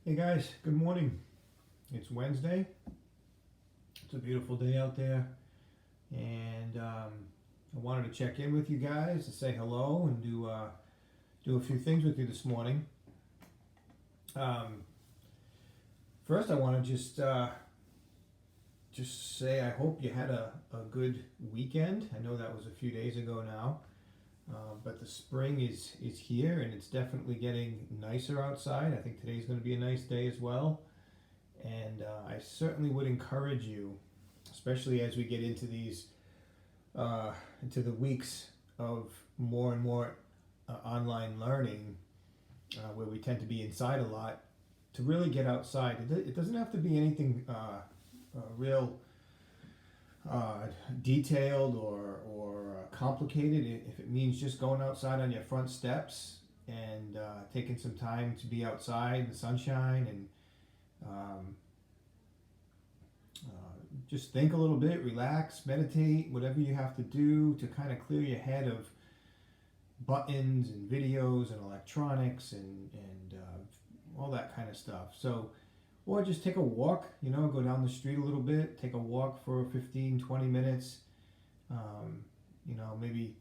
Hey guys, good morning. It's Wednesday. It's a beautiful day out there, and I wanted to check in with you guys to say hello and do a few things with you this morning. Um, First, I want to just say I hope you had a good weekend. I know that was a few days ago now, but the spring is here, and it's definitely getting nicer outside. I think today's going to be a nice day as well. And I certainly would encourage you, especially as we get into the weeks of more and more online learning, where we tend to be inside a lot, to really get outside. It doesn't have to be anything real detailed or complicated. If it means just going outside on your front steps and taking some time to be outside in the sunshine and um, just think a little bit, relax, meditate, whatever you have to do to kind of clear your head of buttons and videos and electronics and all that kind of stuff. So, or just take a walk, go down the street a little bit, take a walk for 15, 20 minutes. Maybe,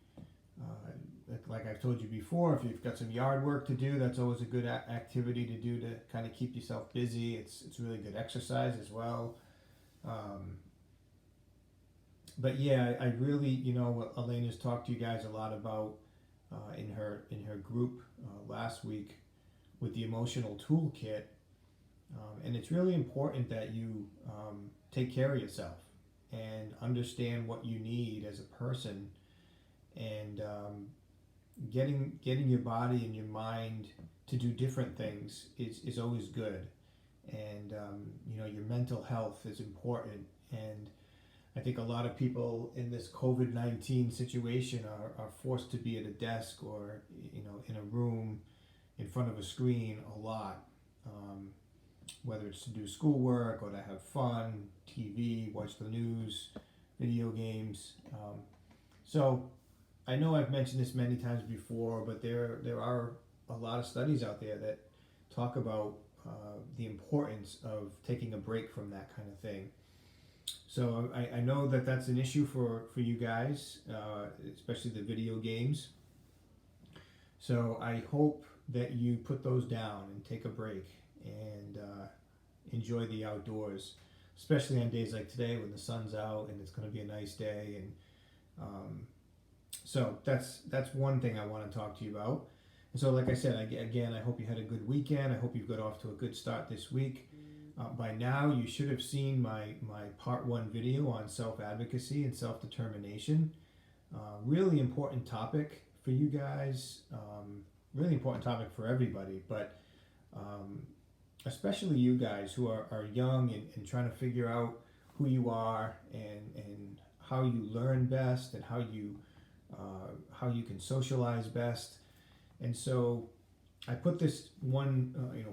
like I've told you before, if you've got some yard work to do, that's always a good activity to do to kind of keep yourself busy. It's really good exercise as well. Um, but yeah, I really, what Elena's talked to you guys a lot about in her group last week with the emotional toolkit, and it's really important that you take care of yourself and understand what you need as a person, and getting your body and your mind to do different things is always good, and your mental health is important. And I think a lot of people in this COVID-19 situation are forced to be at a desk or in a room in front of a screen a lot, whether it's to do schoolwork or to have fun, TV, watch the news, video games. So I know I've mentioned this many times before, but there are a lot of studies out there that talk about the importance of taking a break from that kind of thing. So I know that that's an issue for you guys, especially the video games. So I hope that you put those down and take a break and enjoy the outdoors, especially on days like today when the sun's out and it's going to be a nice day. And so that's one thing I want to talk to you about. And so, like I said, I hope you had a good weekend. I hope you've got off to a good start this week. By now, you should have seen my part one video on self-advocacy and self-determination. Really important topic for you guys. Really important topic for everybody, but especially you guys who are young and trying to figure out who you are and how you learn best and how you can socialize best. And so I put this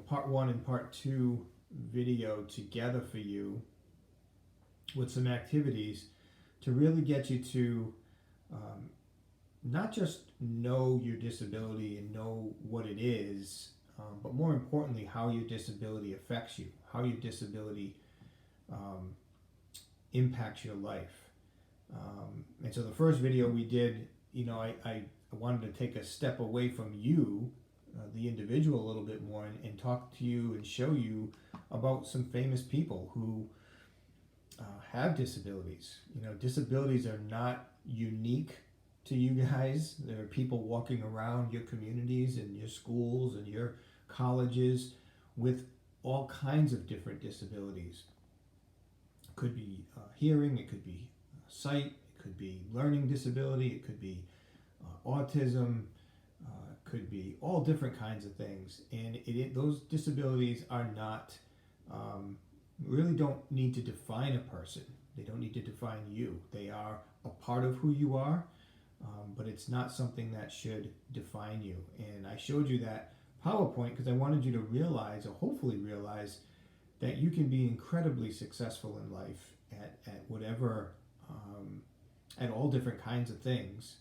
part one and part two video together for you with some activities to really get you to not just know your disability and know what it is, but more importantly, how your disability affects you, how your disability impacts your life. And so the first video we did, I wanted to take a step away from you, the individual, a little bit more and talk to you and show you about some famous people who have disabilities. Disabilities are not unique to you guys. There are people walking around your communities and your schools and your colleges with all kinds of different disabilities. It could be hearing, it could be sight, it could be learning disability, it could be autism, could be all different kinds of things. And those disabilities are not, really don't need to define a person. They don't need to define you. They are a part of who you are, but it's not something that should define you. And I showed you that PowerPoint because I wanted you to realize, or hopefully realize, that you can be incredibly successful in life at whatever, at all different kinds of things,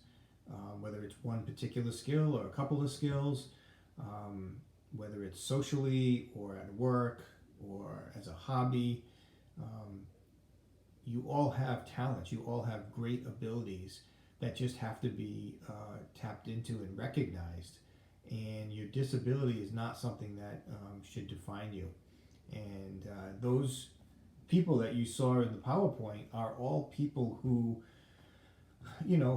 whether it's one particular skill or a couple of skills, whether it's socially or at work or as a hobby. Um, you all have talents, you all have great abilities that just have to be tapped into and recognized. And your disability is not something that should define you. And those people that you saw in the PowerPoint are all people who,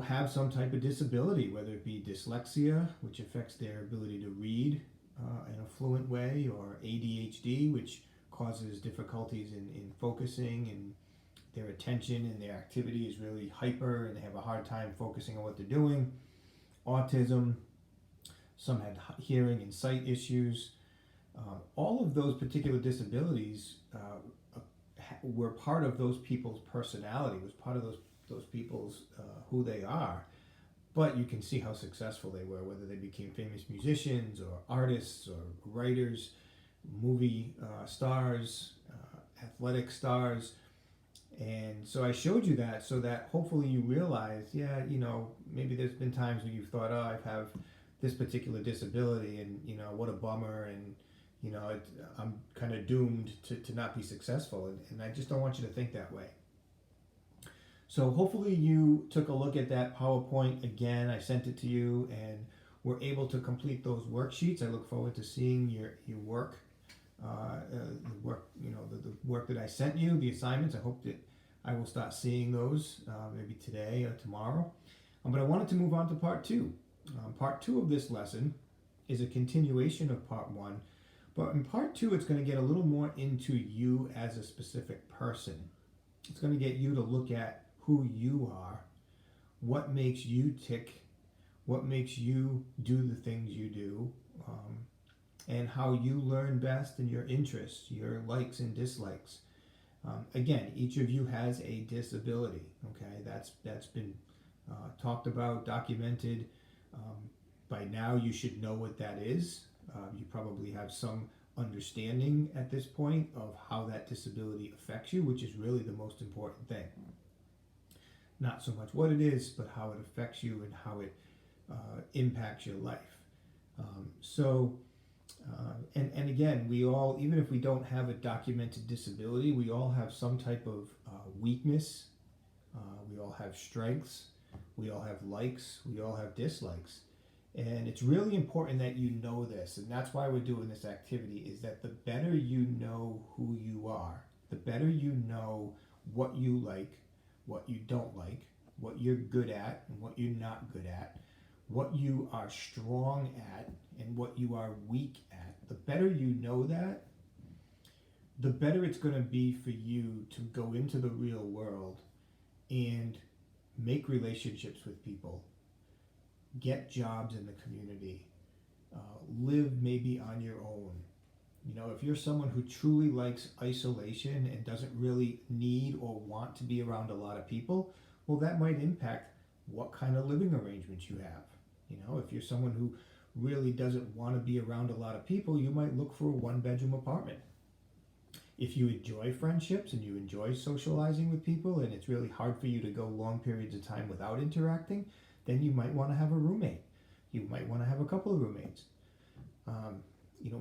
have some type of disability, whether it be dyslexia, which affects their ability to read in a fluent way, or ADHD, which causes difficulties in focusing, and their attention and their activity is really hyper and they have a hard time focusing on what they're doing. Autism, some had hearing and sight issues. All of those particular disabilities were part of those people's personality, was part of those people's who they are. But you can see how successful they were, whether they became famous musicians or artists or writers, movie stars, athletic stars. And so I showed you that so that hopefully you realize, maybe there's been times when you've thought, I have this particular disability, and what a bummer, and I'm kind of doomed to not be successful, and I just don't want you to think that way. So hopefully you took a look at that PowerPoint again. I sent it to you and were able to complete those worksheets. I look forward to seeing your work, the work, the work that I sent you, the assignments. I hope that I will start seeing those maybe today or tomorrow. But I wanted to move on to part two. Part two of this lesson is a continuation of part one, but in part two it's going to get a little more into you as a specific person. It's going to get you to look at who you are, what makes you tick, what makes you do the things you do, and how you learn best, and your interests, your likes and dislikes. Again, each of you has a disability. Okay, that's been talked about, documented. By now, you should know what that is. You probably have some understanding at this point of how that disability affects you, which is really the most important thing. Not so much what it is, but how it affects you and how it impacts your life. And again, we all, even if we don't have a documented disability, we all have some type of weakness. We all have strengths. We all have likes. We all have dislikes. And it's really important that you know this, and that's why we're doing this activity, is that the better you know who you are, the better you know what you like, what you don't like, what you're good at and what you're not good at, what you are strong at and what you are weak at. The better you know that, the better it's going to be for you to go into the real world and make relationships with people, get jobs in the community, live maybe on your own. If you're someone who truly likes isolation and doesn't really need or want to be around a lot of people, well, that might impact what kind of living arrangements you have. If you're someone who really doesn't want to be around a lot of people, you might look for a one-bedroom apartment. If you enjoy friendships and you enjoy socializing with people and it's really hard for you to go long periods of time without interacting, then you might want to have a roommate. You might want to have a couple of roommates.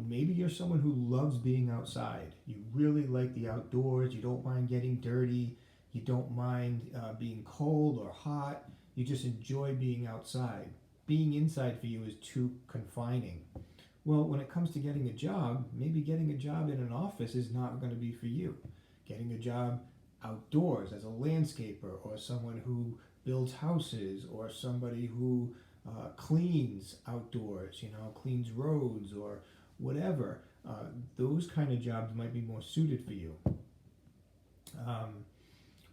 Maybe you're someone who loves being outside. You really like the outdoors. You don't mind getting dirty. You don't mind being cold or hot. You just enjoy being outside. Being inside for you is too confining. Well, when it comes to getting a job, maybe getting a job in an office is not going to be for you. Getting a job outdoors as a landscaper, or someone who builds houses, or somebody who cleans outdoors, cleans roads or whatever. Those kind of jobs might be more suited for you.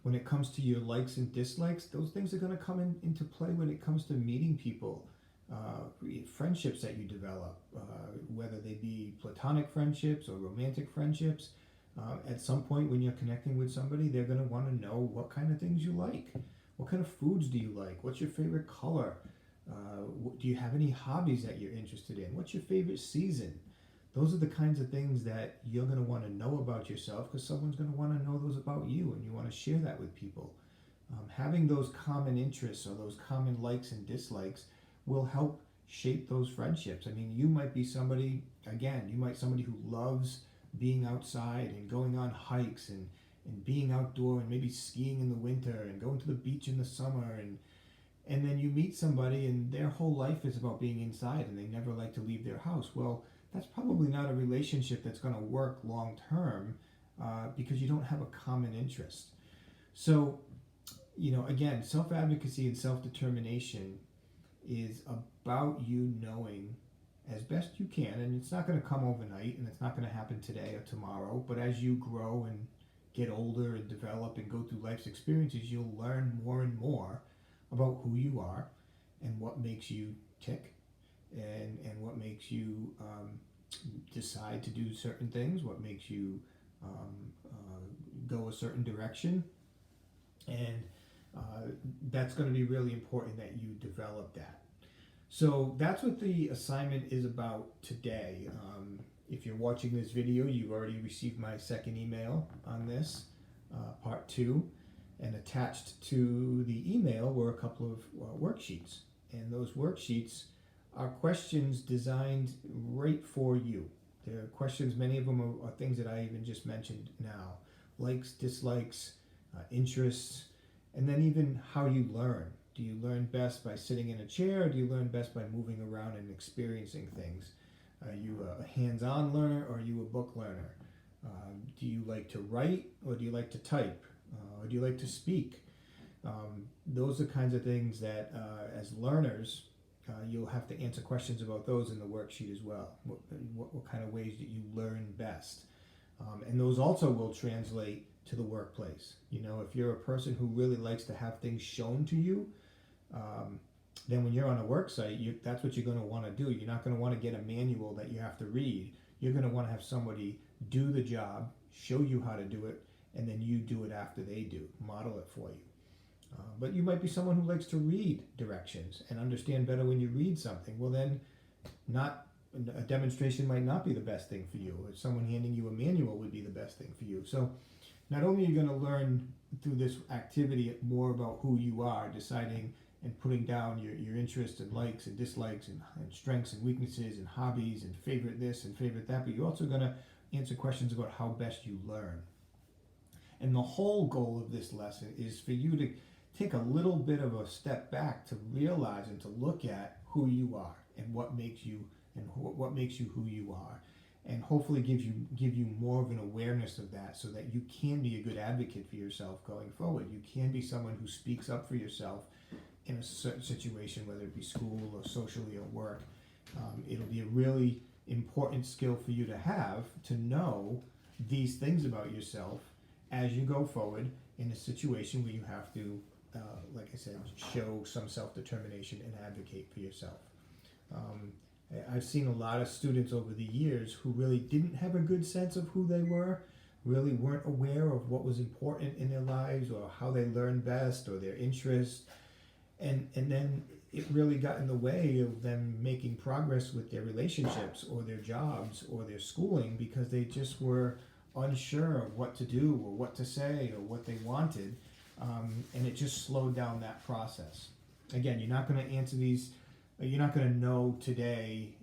When it comes to your likes and dislikes, those things are going to come into play when it comes to meeting people, friendships that you develop, whether they be platonic friendships or romantic friendships. At some point when you're connecting with somebody, they're going to want to know what kind of things you like. What kind of foods do you like? What's your favorite color? Do you have any hobbies that you're interested in? What's your favorite season? Those are the kinds of things that you're going to want to know about yourself, because someone's going to want to know those about you, and you want to share that with people. Having those common interests or those common likes and dislikes will help shape those friendships. I mean, you might be somebody, again, somebody who loves being outside and going on hikes and being outdoor and maybe skiing in the winter and going to the beach in the summer, and then you meet somebody and their whole life is about being inside and they never like to leave their house. Well, that's probably not a relationship that's going to work long term, because you don't have a common interest. So, again, self-advocacy and self-determination is about you knowing as best you can, and it's not going to come overnight and it's not going to happen today or tomorrow, but as you grow and get older and develop and go through life's experiences, you'll learn more and more about who you are and what makes you tick, and what makes you decide to do certain things, what makes you go a certain direction. And that's going to be really important that you develop that. So that's what the assignment is about today. If you're watching this video, you've already received my second email on this, part 2. And attached to the email were a couple of worksheets. And those worksheets are questions designed right for you. They're questions, many of them are things that I even just mentioned now. Likes, dislikes, interests, and then even how you learn. Do you learn best by sitting in a chair, or do you learn best by moving around and experiencing things? Are you a hands-on learner, or are you a book learner? Do you like to write, or do you like to type? Or do you like to speak? Those are kinds of things that, as learners, you'll have to answer questions about those in the worksheet as well. What kind of ways that you learn best? And those also will translate to the workplace. If you're a person who really likes to have things shown to you, then when you're on a work site, that's what you're going to want to do. You're not going to want to get a manual that you have to read. You're going to want to have somebody do the job, show you how to do it, and then you do it after they do, model it for you. But you might be someone who likes to read directions and understand better when you read something. Well, then a demonstration might not be the best thing for you, or someone handing you a manual would be the best thing for you. So not only are you going to learn through this activity more about who you are, deciding and putting down your interests and likes and dislikes and strengths and weaknesses and hobbies and favorite this and favorite that, but you're also going to answer questions about how best you learn. And the whole goal of this lesson is for you to take a little bit of a step back to realize and to look at who you are and what makes you who you are, and hopefully give you more of an awareness of that, so that you can be a good advocate for yourself going forward. You can be someone who speaks up for yourself in a certain situation, whether it be school or socially or work. It'll be a really important skill for you to have, to know these things about yourself as you go forward in a situation where you have to, like I said, show some self-determination and advocate for yourself. I've seen a lot of students over the years who really didn't have a good sense of who they were, really weren't aware of what was important in their lives or how they learned best or their interests. And then it really got in the way of them making progress with their relationships or their jobs or their schooling, because they just were unsure of what to do or what to say or what they wanted. And it just slowed down that process. Again, you're not going to answer these, you're not going to know today,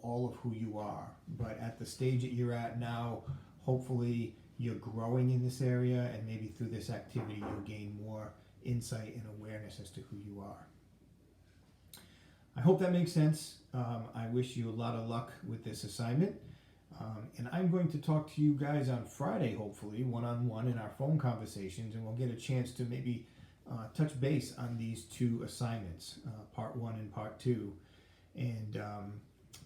all of who you are. But at the stage that you're at now, hopefully you're growing in this area, and maybe through this activity you'll gain more insight and awareness as to who you are. I hope that makes sense. I wish you a lot of luck with this assignment. And I'm going to talk to you guys on Friday, hopefully, one-on-one in our phone conversations, and we'll get a chance to maybe touch base on these 2 assignments, part 1 and part 2, and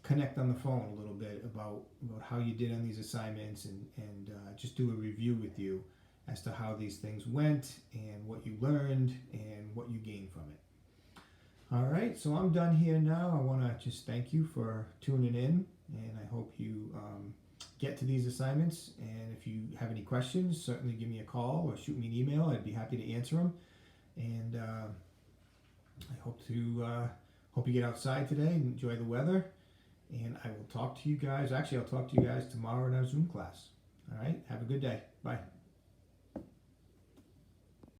connect on the phone a little bit about how you did on these assignments, and just do a review with you as to how these things went and what you learned and what you gained from it. All right, so I'm done here now. I want to just thank you for tuning in, and I hope you get to these assignments. And if you have any questions, certainly give me a call or shoot me an email. I'd be happy to answer them. And I hope you get outside today and enjoy the weather. And I will talk to you guys. Actually, I'll talk to you guys tomorrow in our Zoom class. All right, have a good day. Bye.